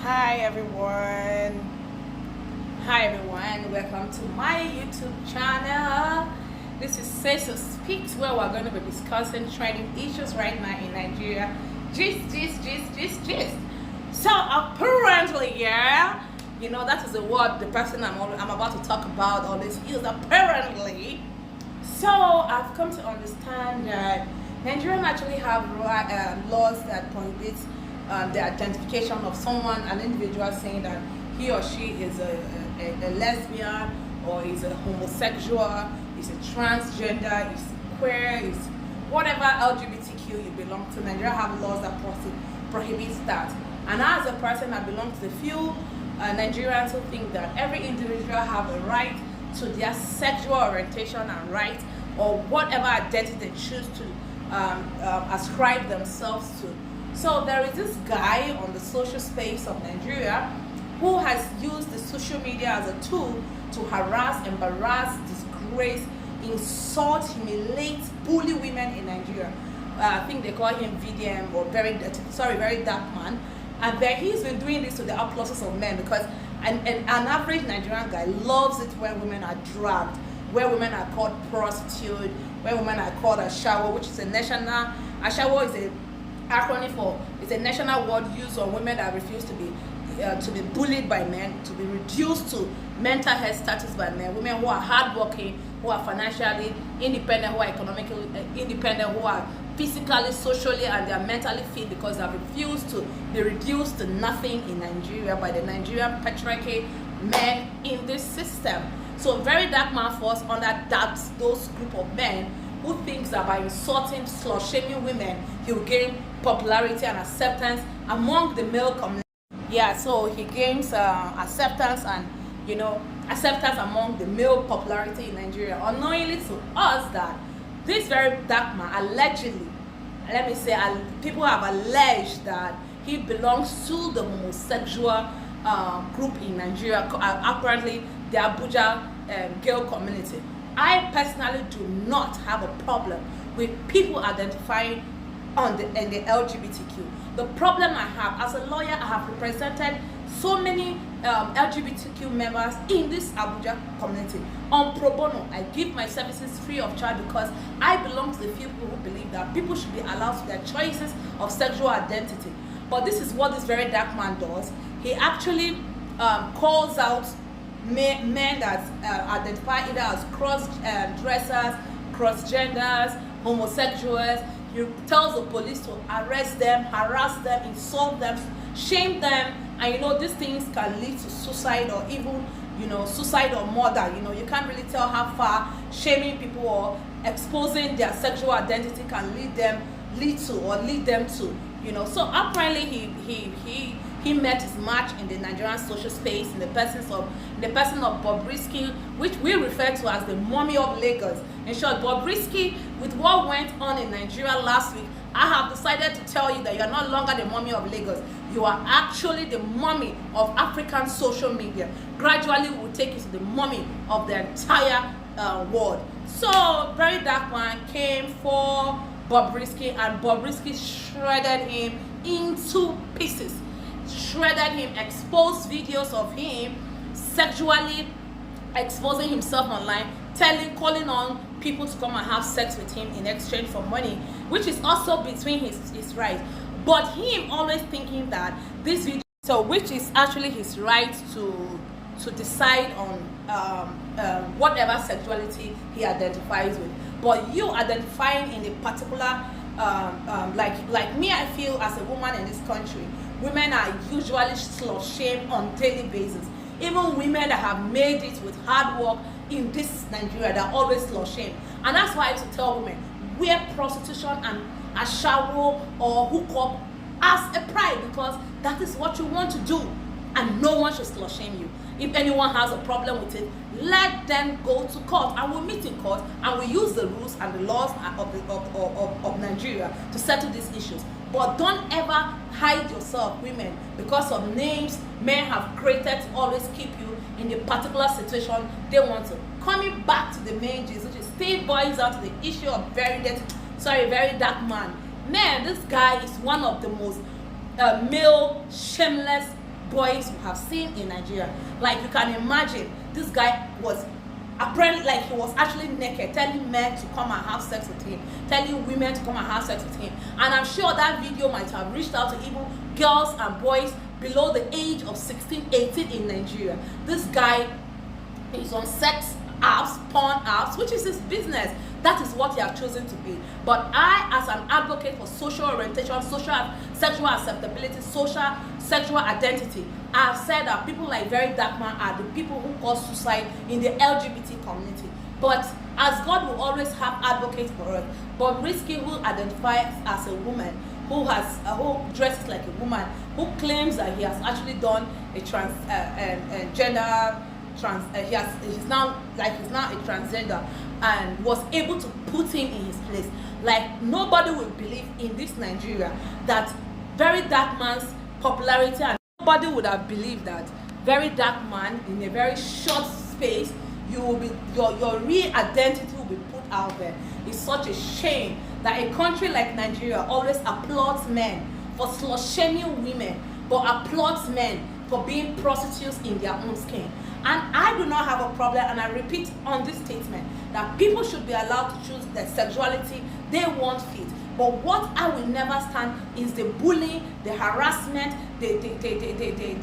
Hi everyone. Welcome to my YouTube channel. This is Cecil Speaks, where we're going to be discussing trending issues right now in Nigeria. Gist. So apparently, yeah, that is the word the person I'm about to talk about always use, apparently. So I've come to understand that Nigerians actually have laws that prohibit the identification of someone, an individual, saying that he or she is a lesbian or is a homosexual, is a transgender, is queer, is whatever LGBTQ you belong to. Nigeria have laws that prohibit that. And as a person, I belong to the few Nigerians who think that every individual have a right to their sexual orientation and right, or whatever identity they choose to ascribe themselves to. So there is this guy on the social space of Nigeria who has used the social media as a tool to harass, embarrass, disgrace, insult, humiliate, bully women in Nigeria. I think they call him VDM, or very dark man. And then he's been doing this to the applauses of men, because an average Nigerian guy loves it when women are dragged, where women are called prostitute, where women are called ashawo, which is ashawo is a acronym for, it's a national word used on women that refuse to be bullied by men, to be reduced to mental health status by men, women who are hardworking, who are financially independent, who are economically independent, who are physically, socially, and they are mentally fit, because they have refused to be reduced to nothing in Nigeria by the Nigerian patriarchy men in this system. So very dark man falls under those group of men who thinks that by insulting, slut-shaming women, he will gain popularity and acceptance among the male community. Yeah, so he gains acceptance and acceptance among the male popularity in Nigeria, unknowingly to us that this very dark man allegedly, people have alleged that he belongs to the homosexual group in Nigeria, apparently the Abuja girl community. I personally do not have a problem with people identifying in the LGBTQ. The problem I have, as a lawyer, I have represented so many LGBTQ members in this Abuja community on pro bono. I give my services free of charge because I belong to the few people who believe that people should be allowed to their choices of sexual identity. But this is what this very dark man does. He actually calls out men that identify either as cross-dressers, cross-genders, homosexuals. He tells the police to arrest them, harass them, insult them, shame them, and these things can lead to suicide, or even suicide or murder. You can't really tell how far shaming people or exposing their sexual identity can lead them to. So apparently he met his match in the Nigerian social space in the person of Bobrisky, which we refer to as the mummy of Lagos. In short, Bobrisky, with what went on in Nigeria last week, I have decided to tell you that you are no longer the mummy of Lagos. You are actually the mummy of African social media. Gradually, we will take you to the mummy of the entire world. So, very dark one came for Bobrisky, and Bobrisky shredded him into pieces. Shredded him, exposed videos of him sexually exposing himself online, calling on people to come and have sex with him in exchange for money, which is also between his rights. But him always thinking that this video, which is actually his right to decide on whatever sexuality he identifies with. But you identifying in a particular like me, I feel as a woman in this country, women are usually slut-shamed on daily basis. Even women that have made it with hard work in this Nigeria, they're always slut-shamed. And that's why I used to tell women, wear prostitution and ashawo or hookup as a pride, because that is what you want to do, and no one should slut-shame you. If anyone has a problem with it, let them go to court, and we'll meet in court, and we use the rules and the laws of Nigeria to settle these issues. But don't ever hide yourself, women, because of names men have created to always keep you in a particular situation they want to. Coming back to the main gist, which is still boils out to the issue of very dark man. Man, this guy is one of the most male shameless boys we have seen in Nigeria. Like, you can imagine, this guy was apparently, like, he was actually naked, telling men to come and have sex with him, telling women to come and have sex with him. And I'm sure that video might have reached out to even girls and boys below the age of 16, 18 in Nigeria. This guy is on sex apps, porn apps, which is his business. That is what he has chosen to be. But I, as an advocate for social orientation, social sexual acceptability, social sexual identity, I have said that people like Very Dark Man are the people who cause suicide in the LGBT community. But as God will always have advocates for us, Bobrisky, who identifies as a woman, who dresses like a woman, who claims that he has actually done a he's now a transgender, and was able to put him in his place. Like, nobody will believe in this Nigeria that Very Dark Man's popularity, and nobody would have believed that Very Dark Man, in a very short space, you will be your real identity will be put out there. It's such a shame that a country like Nigeria always applauds men for slut-shaming women, but applauds men for being prostitutes in their own skin. And I do not have a problem, and I repeat on this statement, that people should be allowed to choose the sexuality they want fit. But what I will never stand is the bullying, the harassment, the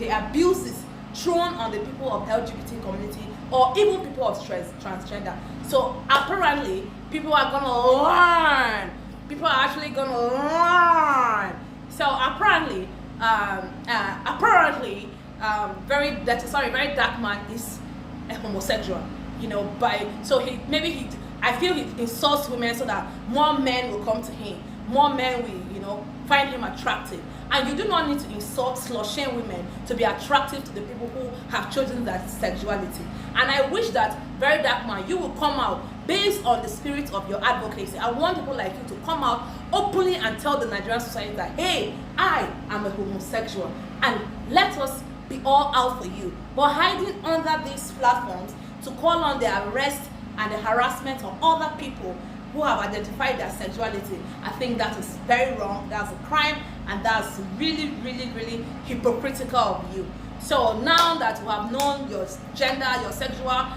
abuses thrown on the people of LGBT community, or even people of transgender. So apparently, people are gonna learn. People are actually gonna learn. So apparently, Very Dark Man is a homosexual, you know. I feel he insults women so that more men will come to him, more men will, you know, find him attractive. And you do not need to insult, slut-shame women to be attractive to the people who have chosen that sexuality. And I wish that Very Dark Man, you will come out based on the spirit of your advocacy. I want people like you to come out openly and tell the Nigerian society that, hey, I am a homosexual, and let us be all out for you. But hiding under these platforms to call on the arrest and the harassment of other people who have identified their sexuality, I think that is very wrong. That's a crime, and that's really, really, really hypocritical of you. So now that you have known your gender, your sexual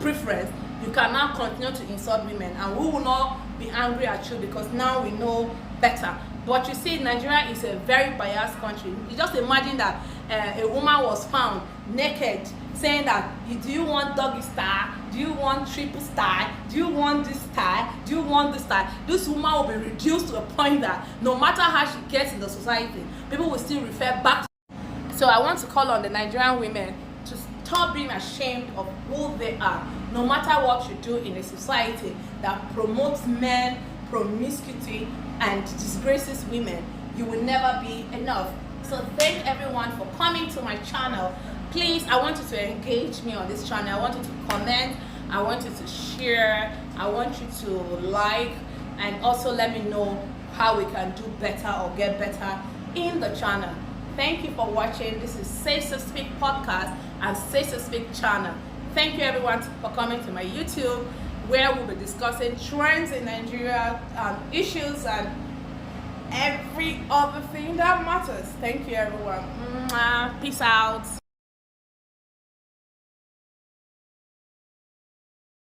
preference, you can now continue to insult women, and we will not be angry at you because now we know better. But you see, Nigeria is a very biased country. You just imagine that a woman was found naked, saying that, do you want doggy style? Do you want triple style? Do you want this style? Do you want this style? This woman will be reduced to a point that no matter how she gets in the society, people will still refer back to her. So I want to call on the Nigerian women to stop being ashamed of who they are. No matter what you do in a society that promotes men, promiscuity, and disgraces women, you will never be enough. So thank everyone for coming to my channel. Please, I want you to engage me on this channel. I want you to comment, I want you to share, I want you to like, and also let me know how we can do better or get better in the channel. Thank you for watching. This is Safe to Speak podcast and Safe to Speak channel. Thank you everyone for coming to my YouTube, where we'll be discussing trends in Nigeria, issues, and every other thing that matters. Thank you everyone. Peace out.